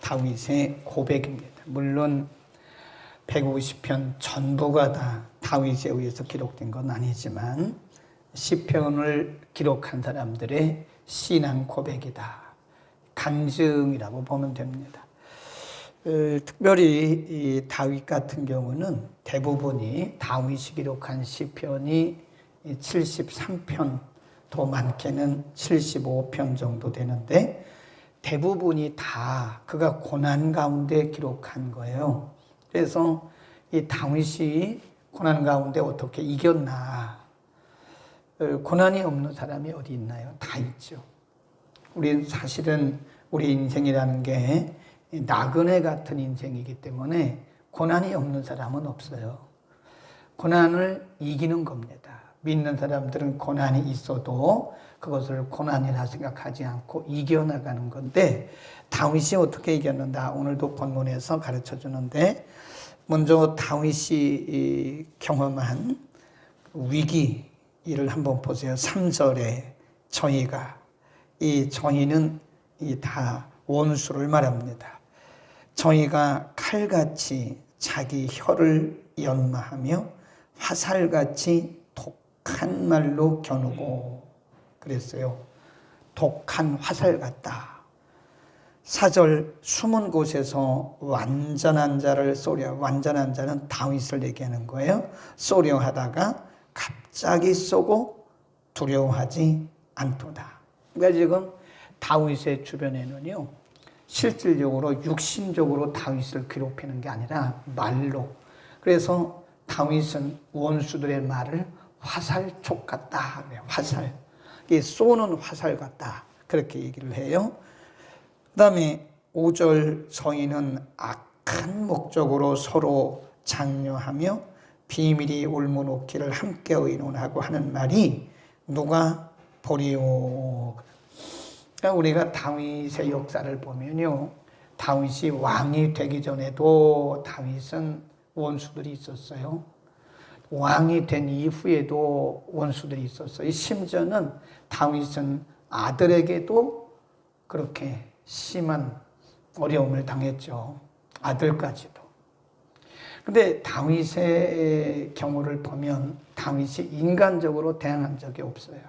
다윗의 고백입니다. 물론 150편 전부가 다 다윗에 의해서 기록된 건 아니지만 시편을 기록한 사람들의 신앙 고백이다, 간증이라고 보면 됩니다. 특별히 이 다윗 같은 경우는 대부분이 다윗이 기록한 시편이 73편, 더 많게는 75편 정도 되는데 대부분이 다 그가 고난 가운데 기록한 거예요. 그래서 이 다윗이 고난 가운데 어떻게 이겼나? 고난이 없는 사람이 어디 있나요? 다 있죠. 우리 사실은 우리 인생이라는 게 나그네 같은 인생이기 때문에 고난이 없는 사람은 없어요. 고난을 이기는 겁니다. 믿는 사람들은 고난이 있어도 그것을 고난이라 생각하지 않고 이겨나가는 건데 다윗이 어떻게 이겼는가 오늘도 본문에서 가르쳐 주는데 먼저 다윗이 경험한 위기를 한번 보세요. 3절에 저희가, 이 저희는 다 원수를 말합니다. 저희가 칼같이 자기 혀를 연마하며 화살같이 독한 말로 겨누고 그랬어요. 독한 화살 같다. 4절 숨은 곳에서 완전한 자를 쏘려, 완전한 자는 다윗을 얘기하는 거예요. 쏘려 하다가 갑자기 쏘고 두려워하지 않도다. 그러니까 지금 다윗의 주변에는요, 실질적으로 육신적으로 다윗을 괴롭히는 게 아니라 말로. 그래서 다윗은 원수들의 말을 화살촉 같다. 화살. 쏘는 화살 같다. 그렇게 얘기를 해요. 그 다음에 5절 저희는 악한 목적으로 서로 장려하며 비밀이 올무놓기를 함께 의논하고 하는 말이 누가 보리오. 그러니까 우리가 다윗의 역사를 보면요, 다윗이 왕이 되기 전에도 다윗은 원수들이 있었어요. 왕이 된 이후에도 원수들이 있었어요. 심지어는 다윗은 아들에게도 그렇게 심한 어려움을 당했죠. 아들까지도. 근데 다윗의 경우를 보면 다윗이 인간적으로 대항한 적이 없어요.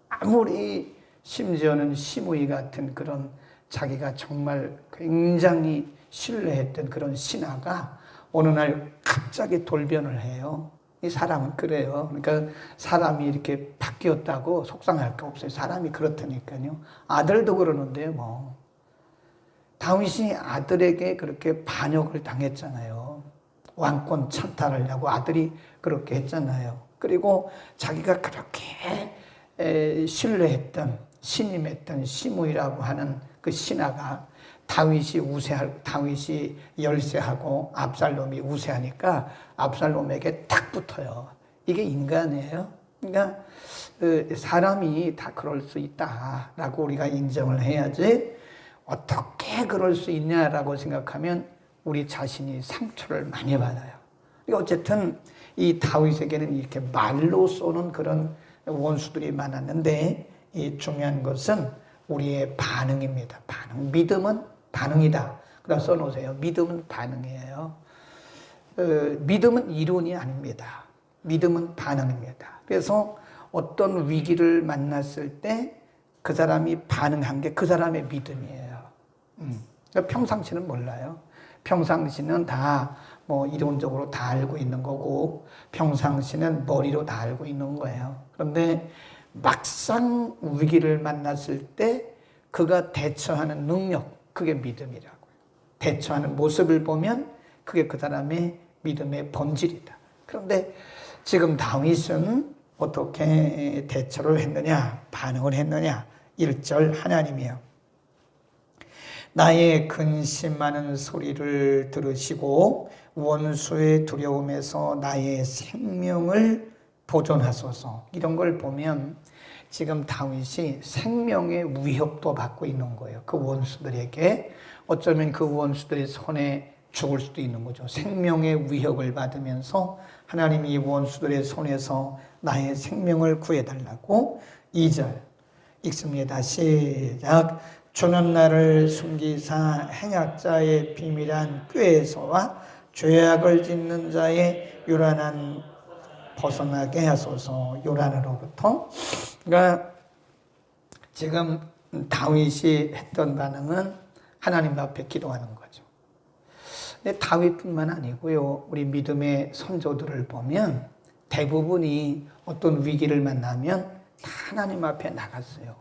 아무리 심지어는 시므이 같은 그런 자기가 정말 굉장히 신뢰했던 그런 신하가 어느 날 갑자기 돌변을 해요. 이 사람은 그래요. 그러니까 사람이 이렇게 바뀌었다고 속상할 거 없어요. 사람이 그렇다니까요. 아들도 그러는데요, 뭐. 다윗이 아들에게 그렇게 반역을 당했잖아요. 왕권 찬탈하려고 아들이 그렇게 했잖아요. 그리고 자기가 그렇게 신뢰했던, 신임했던 시므이라고 하는 그 신하가 다윗이 열세하고 압살롬이 우세하니까 압살롬에게 딱 붙어요. 이게 인간이에요. 그러니까 사람이 다 그럴 수 있다라고 우리가 인정을 해야지, 어떻게 그럴 수 있냐라고 생각하면 우리 자신이 상처를 많이 받아요. 그러니까 어쨌든 이 다윗에게는 이렇게 말로 쏘는 그런 원수들이 많았는데 이 중요한 것은 우리의 반응입니다. 반응. 믿음은 반응이다. 그래서 써놓으세요. 믿음은 반응이에요. 믿음은 이론이 아닙니다. 믿음은 반응입니다. 그래서 어떤 위기를 만났을 때 그 사람이 반응한 게 그 사람의 믿음이에요. 그러니까 평상시는 몰라요. 평상시는 다 뭐 이론적으로 다 알고 있는 거고 평상시는 머리로 다 알고 있는 거예요. 그런데 막상 위기를 만났을 때 그가 대처하는 능력, 그게 믿음이라고요. 대처하는 모습을 보면 그게 그 사람의 믿음의 본질이다. 그런데 지금 다윗은 어떻게 대처를 했느냐, 반응을 했느냐. 1절 하나님이요, 나의 근심하는 소리를 들으시고 원수의 두려움에서 나의 생명을 보존하소서. 이런 걸 보면 지금 다윗이 생명의 위협도 받고 있는 거예요. 그 원수들에게. 어쩌면 그 원수들의 손에 죽을 수도 있는 거죠. 생명의 위협을 받으면서 하나님이 이 원수들의 손에서 나의 생명을 구해달라고. 2절 읽습니다. 시작. 주는 나를 숨기사 행악자의 비밀한 꾀에서와 죄악을 짓는 자의 요란한 벗어나게 하소서. 요란으로부터. 그러니까 지금 다윗이 했던 반응은 하나님 앞에 기도하는 거죠. 근데 다윗뿐만 아니고요, 우리 믿음의 선조들을 보면 대부분이 어떤 위기를 만나면 다 하나님 앞에 나갔어요.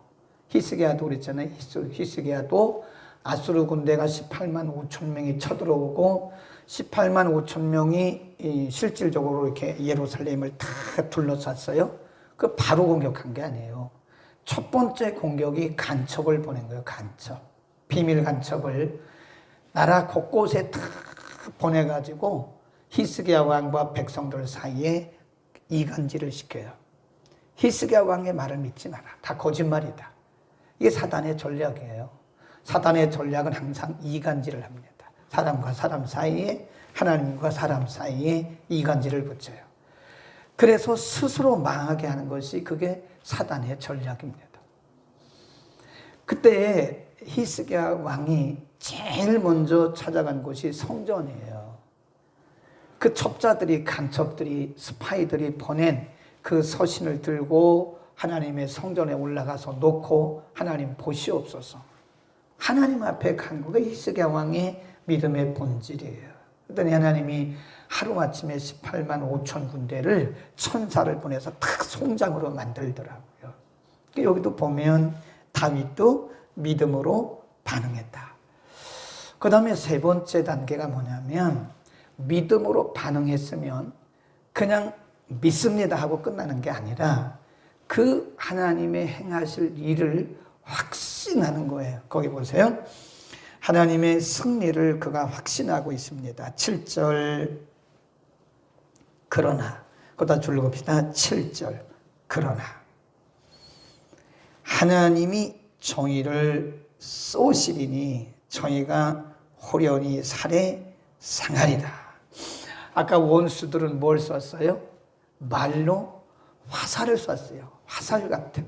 히스기야도 그랬잖아요. 히스기야도 아수르 군대가 18만 5천 명이 쳐들어오고 18만 5천 명이 실질적으로 이렇게 예루살렘을 다 둘러쌌어요. 그 바로 공격한 게 아니에요. 첫 번째 공격이 간첩을 보낸 거예요. 간첩. 비밀 간첩을 나라 곳곳에 다 보내가지고 히스기야 왕과 백성들 사이에 이간질을 시켜요. 히스기야 왕의 말을 믿지 마라. 다 거짓말이다. 이게 사단의 전략이에요. 사단의 전략은 항상 이간질을 합니다. 사람과 사람 사이에, 하나님과 사람 사이에 이간질을 붙여요. 그래서 스스로 망하게 하는 것이 그게 사단의 전략입니다. 그때 히스기야 왕이 제일 먼저 찾아간 곳이 성전이에요. 그 첩자들이, 간첩들이, 스파이들이 보낸 그 서신을 들고 하나님의 성전에 올라가서 놓고 하나님 보시옵소서. 하나님 앞에 간 거가 히스기야 왕의 믿음의 본질이에요. 그랬더니 하나님이 하루아침에 18만 5천 군대를 천사를 보내서 탁 송장으로 만들더라고요. 여기도 보면 다윗도 믿음으로 반응했다. 그 다음에 세 번째 단계가 뭐냐면 믿음으로 반응했으면 그냥 믿습니다 하고 끝나는 게 아니라 그 하나님의 행하실 일을 확신하는 거예요. 거기 보세요. 하나님의 승리를 그가 확신하고 있습니다. 7절 그러나 그다 줄로 봅시다. 7절 그러나 하나님이 정의를 쏘시리니 저희가 호련히 살에 상하리다. 아까 원수들은 뭘 쐈어요? 말로 화살을 쐈어요. 화살 같은,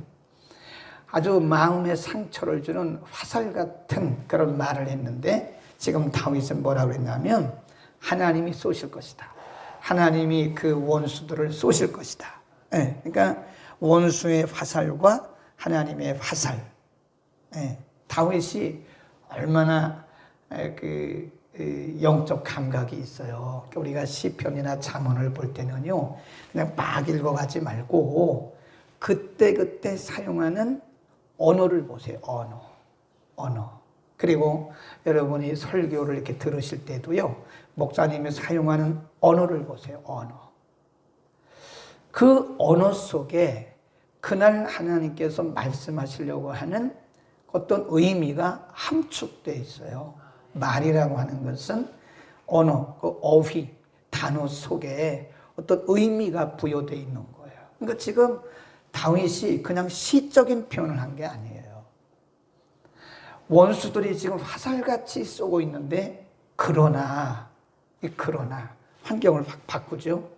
아주 마음에 상처를 주는 화살 같은 그런 말을 했는데 지금 다윗은 뭐라고 했냐면 하나님이 쏘실 것이다. 하나님이 그 원수들을 쏘실 것이다. 네, 그러니까 원수의 화살과 하나님의 화살. 네, 다윗이 얼마나 그 영적 감각이 있어요. 우리가 시편이나 잠언을 볼 때는요, 그냥 막 읽어가지 말고 그때 사용하는 언어를 보세요. 언어. 그리고 여러분이 설교를 이렇게 들으실 때도요, 목사님이 사용하는 언어를 보세요. 언어. 그 언어 속에 그날 하나님께서 말씀하시려고 하는 어떤 의미가 함축되어 있어요. 말이라고 하는 것은 언어, 그 어휘, 단어 속에 어떤 의미가 부여되어 있는 거예요. 그러니까 지금 다윗이 그냥 시적인 표현을 한 게 아니에요. 원수들이 지금 화살같이 쏘고 있는데 그러나 환경을 바꾸죠.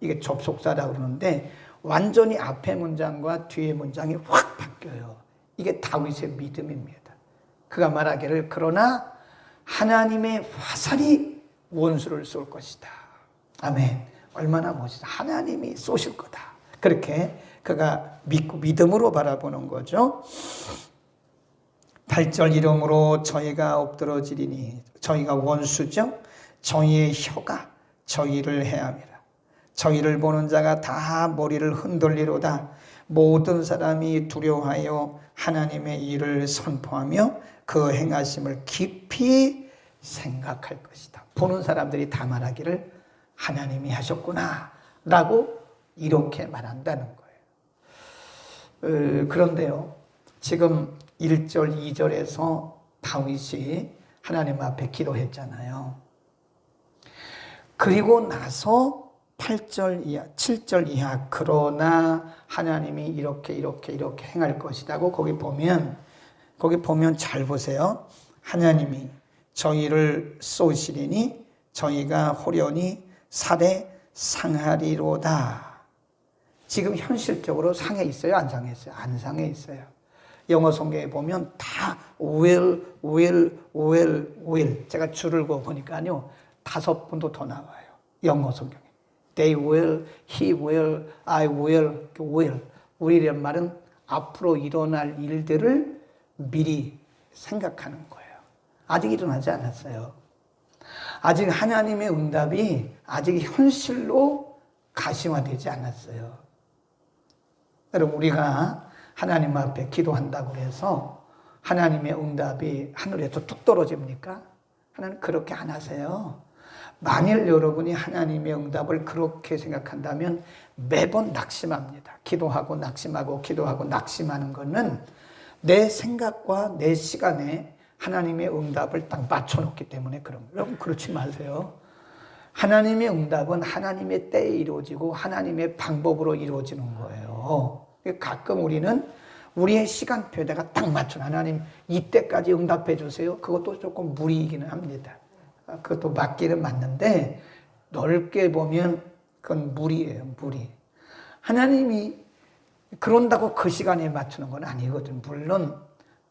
이게 접속사라고 그러는데 완전히 앞에 문장과 뒤에 문장이 확 바뀌어요. 이게 다윗의 믿음입니다. 그가 말하기를 그러나 하나님의 화살이 원수를 쏠 것이다. 아멘. 얼마나 멋있다. 하나님이 쏘실 거다. 그렇게 그가 믿고 믿음으로 바라보는 거죠. 8절 이름으로 저희가 엎드러지리니 저희가 원수죠. 저희의 혀가 저희를 해함이라. 저희를 보는 자가 다 머리를 흔들리로다. 모든 사람이 두려워하여 하나님의 일을 선포하며 그 행하심을 깊이 생각할 것이다. 보는 사람들이 다 말하기를 하나님이 하셨구나 라고 이렇게 말한다는 거예요. 그런데요, 지금 1절, 2절에서 다윗이 하나님 앞에 기도했잖아요. 그리고 나서 8절 이하, 7절 이하 그러나 하나님이 이렇게 행할 것이라고 거기 보면 잘 보세요. 하나님이 저희를 쏘시리니 저희가 호련히 살에 상하리로다. 지금 현실적으로 상해 있어요? 안 상해 있어요? 안 상해 있어요. 영어 성경에 보면 다 will, 제가 줄을 그어 보니까요 5번도 더 나와요. 영어 성경에. They will, he will, I will, will이란 말은 앞으로 일어날 일들을 미리 생각하는 거예요. 아직 일어나지 않았어요. 아직 하나님의 응답이 아직 현실로 가시화되지 않았어요. 여러분, 우리가 하나님 앞에 기도한다고 해서 하나님의 응답이 하늘에서 뚝 떨어집니까? 하나님 그렇게 안 하세요. 만일 여러분이 하나님의 응답을 그렇게 생각한다면 매번 낙심합니다. 기도하고 낙심하고 기도하고 낙심하는 것은 내 생각과 내 시간에 하나님의 응답을 딱 맞춰놓기 때문에 그런 거예요. 여러분 그렇지 마세요. 하나님의 응답은 하나님의 때에 이루어지고 하나님의 방법으로 이루어지는 거예요. 가끔 우리는 우리의 시간표에다가 딱 맞춰 하나님 이때까지 응답해 주세요. 그것도 조금 무리이기는 합니다. 그것도 맞기는 맞는데 넓게 보면 그건 무리예요. 무리. 하나님이 그런다고 그 시간에 맞추는 건 아니거든. 물론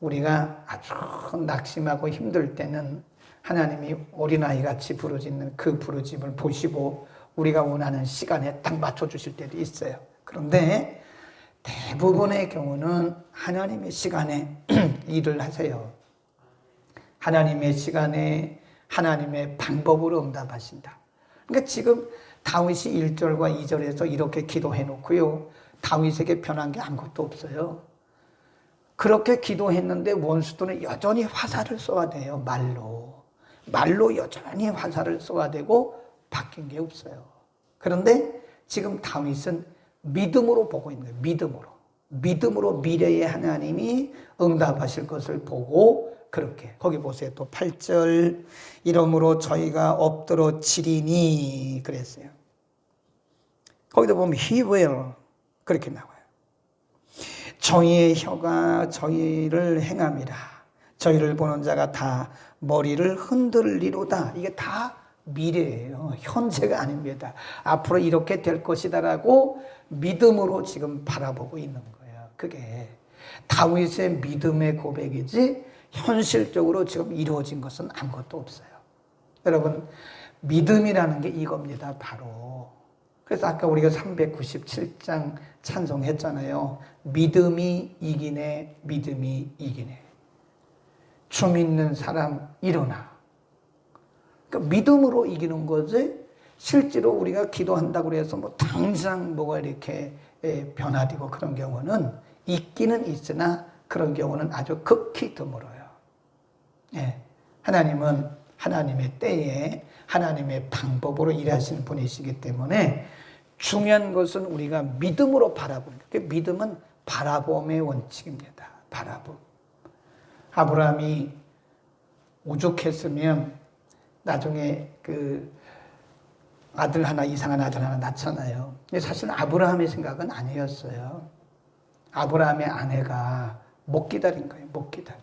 우리가 아주 낙심하고 힘들 때는 하나님이 어린아이같이 부르짖는 그 부르짖음을 보시고 우리가 원하는 시간에 딱 맞춰주실 때도 있어요. 그런데 대부분의 경우는 하나님의 시간에 일을 하세요. 하나님의 시간에 하나님의 방법으로 응답하신다. 그러니까 지금 다윗이 1절과 2절에서 이렇게 기도해 놓고요. 다윗에게 변한 게 아무것도 없어요. 그렇게 기도했는데 원수들은 여전히 화살을 쏘아대요. 말로 여전히 화살을 쏘아대고 바뀐 게 없어요. 그런데 지금 다윗은 믿음으로 보고 있는 거예요. 믿음으로 미래의 하나님이 응답하실 것을 보고 그렇게. 거기 보세요. 또 8절 이러므로 저희가 엎드러지리니 그랬어요. 거기도 보면 he will 그렇게 나와요. 저희의 혀가 저희를 행함이라. 저희를 보는 자가 다 머리를 흔들리로다. 이게 다 미래예요. 현재가 아닙니다. 앞으로 이렇게 될 것이다라고 믿음으로 지금 바라보고 있는 거예요. 그게 다윗의 믿음의 고백이지 현실적으로 지금 이루어진 것은 아무것도 없어요. 여러분, 믿음이라는 게 이겁니다. 바로. 그래서 아까 우리가 397장 찬송했잖아요. 믿음이 이기네, 믿음이 이기네. 주 믿는 사람 일어나. 그러니까 믿음으로 이기는 거지 실제로 우리가 기도한다고 해서 뭐 당장 뭐가 이렇게 변화되고 그런 경우는 있기는 있으나 그런 경우는 아주 극히 드물어요. 예. 하나님은 하나님의 때에 하나님의 방법으로 일하시는 분이시기 때문에 중요한 것은 우리가 믿음으로 바라보는 거예요. 믿음은 바라봄의 원칙입니다. 바라봄. 아브라함이 오죽했으면 나중에 그 아들 하나, 이상한 아들 하나 낳잖아요. 근데 사실은 아브라함의 생각은 아니었어요. 아브라함의 아내가 못 기다린 거예요. 못 기다려.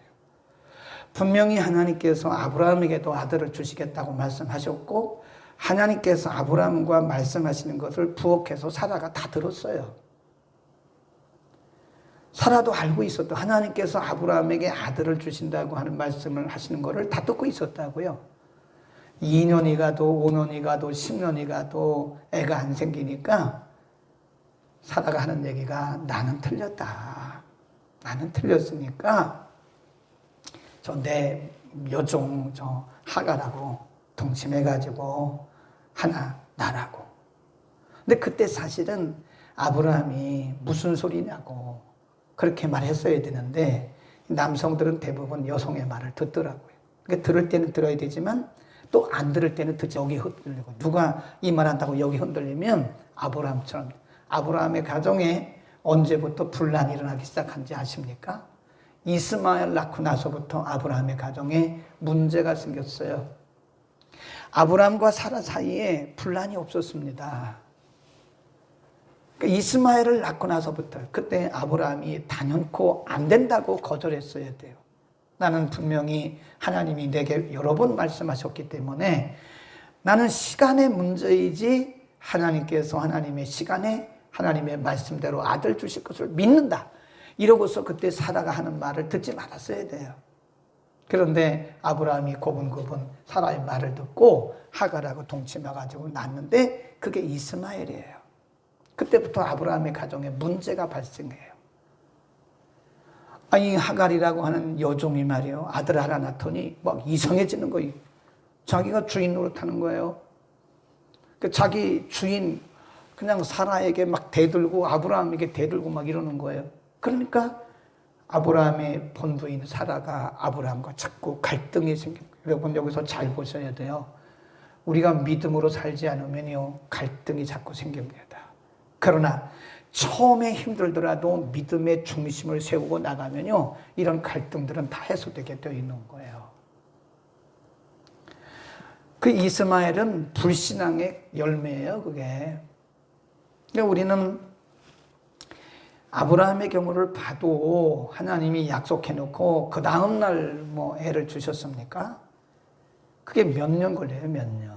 분명히 하나님께서 아브라함에게도 아들을 주시겠다고 말씀하셨고 하나님께서 아브라함과 말씀하시는 것을 부엌에서 사라가 다 들었어요. 사라도 알고 있었다. 하나님께서 아브라함에게 아들을 주신다고 하는 말씀을 하시는 것을 다 듣고 있었다고요. 2년이 가도 5년이 가도 10년이 가도 애가 안 생기니까 사라가 하는 얘기가 나는 틀렸다. 나는 틀렸으니까 저 내 여종 저 하가라고 동침해가지고 하나 낳으라고. 근데 그때 사실은 아브라함이 무슨 소리냐고 그렇게 말했어야 되는데 남성들은 대부분 여성의 말을 듣더라고요. 그러니까 들을 때는 들어야 되지만 또 안 들을 때는 듣지. 여기 흔들리고 누가 이 말한다고 여기 흔들리면 아브라함처럼. 아브라함의 가정에 언제부터 분란이 일어나기 시작한지 아십니까? 이스마엘 낳고 나서부터 아브라함의 가정에 문제가 생겼어요. 아브라함과 사라 사이에 분란이 없었습니다. 그러니까 이스마엘을 낳고 나서부터 그때 아브라함이 단연코 안 된다고 거절했어야 돼요. 나는 분명히 하나님이 내게 여러 번 말씀하셨기 때문에 나는 시간의 문제이지 하나님께서 하나님의 시간에 하나님의 말씀대로 아들 주실 것을 믿는다. 이러고서 그때 사라가 하는 말을 듣지 말았어야 돼요. 그런데 아브라함이 고분고분 사라의 말을 듣고 하갈하고 동침해가지고 낳는데 그게 이스마엘이에요. 그때부터 아브라함의 가정에 문제가 발생해요. 아니 하갈이라고 하는 여종이 말이요, 아들 하나 낳더니 막 이상해지는 거예요. 자기가 주인 노릇하는 거예요. 자기 주인 그냥 사라에게 막 대들고 아브라함에게 대들고 막 이러는 거예요. 그러니까 아브라함의 본부인 사라가 아브라함과 자꾸 갈등이 생긴 거예요. 여러분 여기서 잘 보셔야 돼요. 우리가 믿음으로 살지 않으면요, 갈등이 자꾸 생깁니다. 그러나 처음에 힘들더라도 믿음의 중심을 세우고 나가면요, 이런 갈등들은 다 해소되게 되어 있는 거예요. 그 이스마엘은 불신앙의 열매예요, 그게. 그러니까 우리는 아브라함의 경우를 봐도 하나님이 약속해놓고 그 다음날 뭐 애를 주셨습니까? 그게 몇 년 걸려요, 몇 년.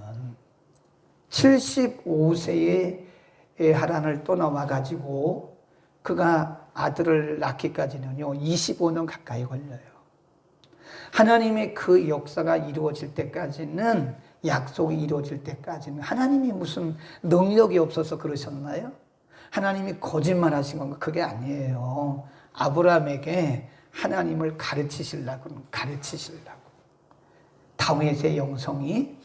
75세에 하란을 떠나와가지고 그가 아들을 낳기까지는요 25년 가까이 걸려요. 하나님의 그 역사가 이루어질 때까지는, 약속이 이루어질 때까지는 하나님이 무슨 능력이 없어서 그러셨나요? 하나님이 거짓말 하신 건가? 그게 아니에요. 아브라함에게 하나님을 가르치시려고. 다윗의 영성이,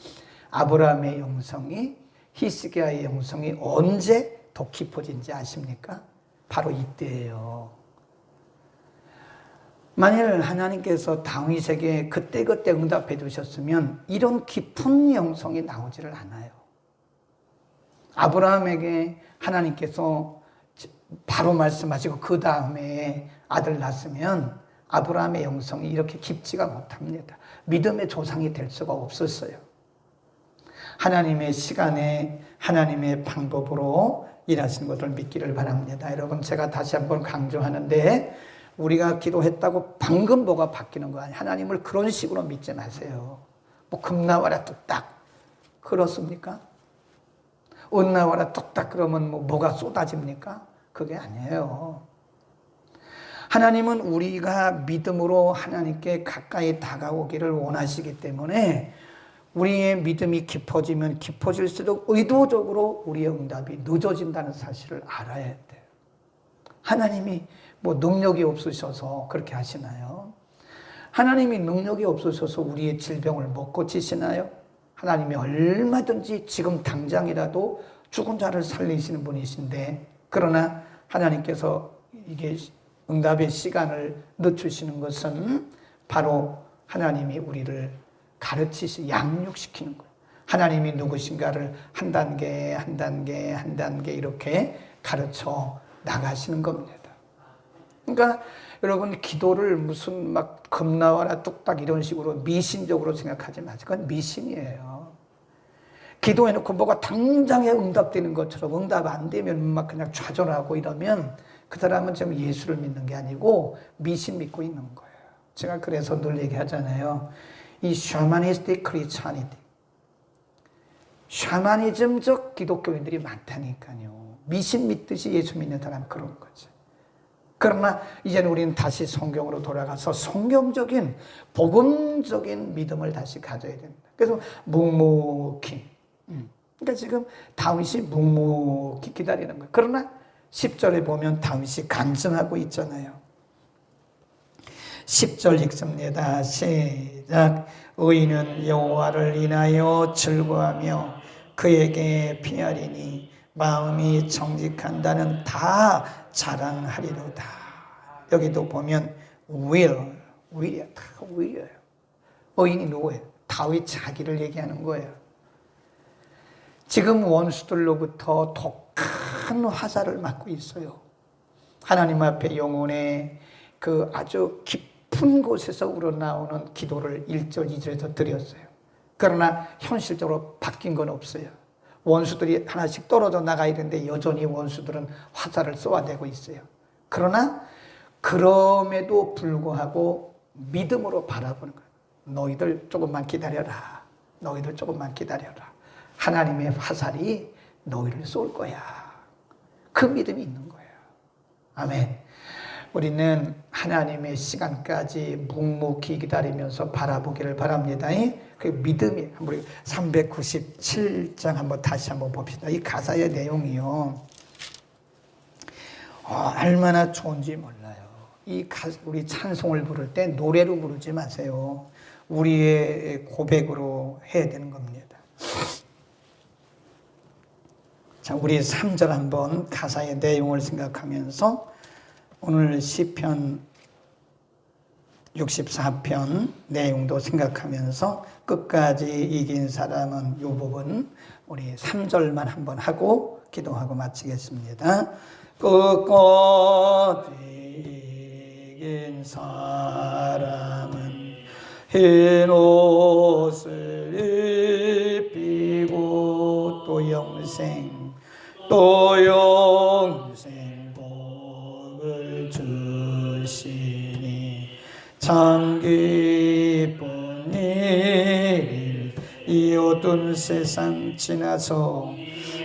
아브라함의 영성이, 히스기야의 영성이 언제 더 깊어진지 아십니까? 바로 이때예요. 만일 하나님께서 다윗에게 그때그때 응답해 주셨으면 이런 깊은 영성이 나오지를 않아요. 아브라함에게 하나님께서 바로 말씀하시고 그 다음에 아들 낳았으면 아브라함의 영성이 이렇게 깊지가 못합니다. 믿음의 조상이 될 수가 없었어요. 하나님의 시간에 하나님의 방법으로 일하시는 것을 믿기를 바랍니다. 여러분 제가 다시 한번 강조하는데, 우리가 기도했다고 방금 뭐가 바뀌는 거 아니에요. 하나님을 그런 식으로 믿지 마세요. 뭐 금 나와라 뚝딱 그렇습니까? 은 나와라 뚝딱 그러면 뭐가 쏟아집니까? 그게 아니에요. 하나님은 우리가 믿음으로 하나님께 가까이 다가오기를 원하시기 때문에 우리의 믿음이 깊어지면 깊어질수록 의도적으로 우리의 응답이 늦어진다는 사실을 알아야 돼요. 하나님이 뭐 능력이 없으셔서 그렇게 하시나요? 하나님이 능력이 없으셔서 우리의 질병을 못 고치시나요? 하나님이 얼마든지 지금 당장이라도 죽은 자를 살리시는 분이신데, 그러나 하나님께서 이게 응답의 시간을 늦추시는 것은 바로 하나님이 우리를 양육시키는 거예요. 하나님이 누구신가를 한 단계 이렇게 가르쳐 나가시는 겁니다. 그러니까 여러분 기도를 무슨 막 겁나와라 뚝딱 이런 식으로 미신적으로 생각하지 마세요. 그건 미신이에요. 기도해놓고 뭐가 당장에 응답되는 것처럼, 응답 안 되면 막 그냥 좌절하고 이러면 그 사람은 지금 예수를 믿는 게 아니고 미신 믿고 있는 거예요. 제가 그래서 늘 얘기하잖아요. 이 샤머니스틱 크리스찬이티, 샤머니즘적 기독교인들이 많다니까요. 미신 믿듯이 예수 믿는 사람 그런 거죠. 그러나 이제는 우리는 다시 성경으로 돌아가서 성경적인 복음적인 믿음을 다시 가져야 됩니다. 그래서 묵묵히, 그러니까 지금 다윗이 묵묵히 기다리는 거예요. 그러나 10절에 보면 다윗이 간증하고 있잖아요. 10절 읽습니다. 시작. 의인은 여호와를 인하여 즐거워하며 그에게 피하리니 마음이 정직한 다 자랑하리로다. 여기도 보면 will이야. 다 will이에요. 의인이 누구예요? 다윗 자기를 얘기하는 거예요. 지금 원수들로부터 독한 화살을 맞고 있어요. 하나님 앞에 영혼의 그 아주 깊은 곳에서 우러나오는 기도를 1절, 2절에서 드렸어요. 그러나 현실적으로 바뀐 건 없어요. 원수들이 하나씩 떨어져 나가야 되는데 여전히 원수들은 화살을 쏘아대고 있어요. 그러나 그럼에도 불구하고 믿음으로 바라보는 거예요. 너희들 조금만 기다려라. 너희들 조금만 기다려라. 하나님의 화살이 너희를 쏠 거야. 그 믿음이 있는 거예요. 아멘. 우리는 하나님의 시간까지 묵묵히 기다리면서 바라보기를 바랍니다. 그 믿음이, 우리 397장 한번 다시 한번 봅시다. 이 가사의 내용이요, 얼마나 좋은지 몰라요. 우리 찬송을 부를 때 노래로 부르지 마세요. 우리의 고백으로 해야 되는 겁니다. 자, 우리 3절 한번 가사의 내용을 생각하면서 오늘 시편 64편 내용도 생각하면서 끝까지 이긴 사람은 이 부분 우리 3절만 한번 하고 기도하고 마치겠습니다. 끝까지 이긴 사람은 흰 옷을 입히고 또 영생 복을 주시니 참 기쁜 일 이 어두운 세상 지나서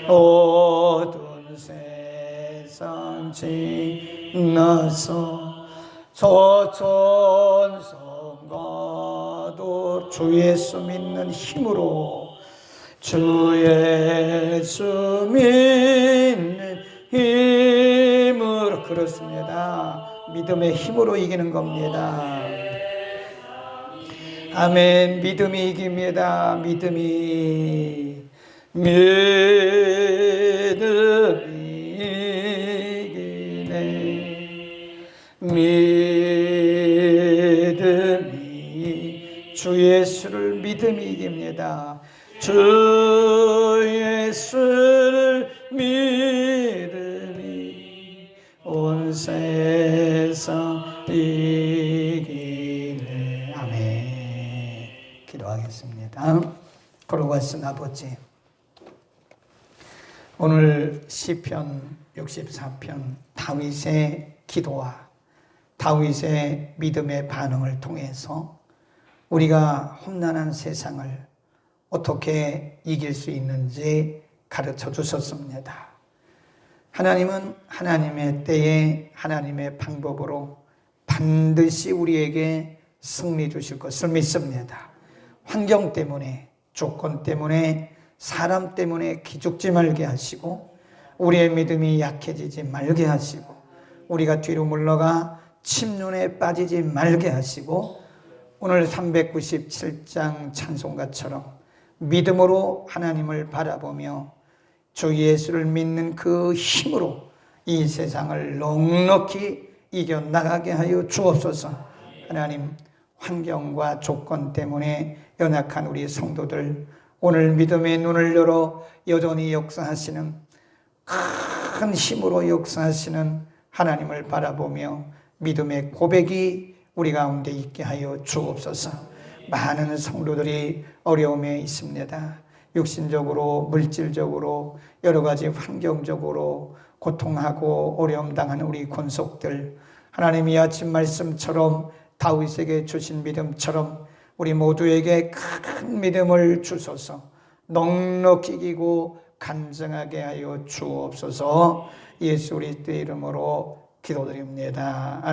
어두운 세상 지나서 저 천성과도 주 예수 믿는 힘으로 주 예수 믿는 힘으로, 그렇습니다. 믿음의 힘으로 이기는 겁니다. 아멘. 믿음이 이깁니다. 믿음이 이기네. 믿음이, 주 예수를 믿음이 이깁니다. 주 예수를 믿음이 온 세상 이기네. 아멘. 기도하겠습니다. 거룩하신 아버지, 오늘 시편 64편 다윗의 기도와 다윗의 믿음의 반응을 통해서 우리가 험난한 세상을 어떻게 이길 수 있는지 가르쳐 주셨습니다. 하나님은 하나님의 때에 하나님의 방법으로 반드시 우리에게 승리 주실 것을 믿습니다. 환경 때문에, 조건 때문에, 사람 때문에 기죽지 말게 하시고 우리의 믿음이 약해지지 말게 하시고 우리가 뒤로 물러가 침륜에 빠지지 말게 하시고 오늘 397장 찬송가처럼 믿음으로 하나님을 바라보며 주 예수를 믿는 그 힘으로 이 세상을 넉넉히 이겨나가게 하여 주옵소서. 하나님, 환경과 조건 때문에 연약한 우리 성도들, 오늘 믿음의 눈을 열어 여전히 역사하시는, 큰 힘으로 역사하시는 하나님을 바라보며 믿음의 고백이 우리 가운데 있게 하여 주옵소서. 많은 성도들이 어려움에 있습니다. 육신적으로, 물질적으로, 여러 가지 환경적으로 고통하고 어려움 당하는 우리 권속들, 하나님이 아침 말씀처럼 다윗에게 주신 믿음처럼 우리 모두에게 큰 믿음을 주소서. 넉넉히 이기고 간증하게 하여 주옵소서. 예수 그리스도의 이름으로 기도드립니다.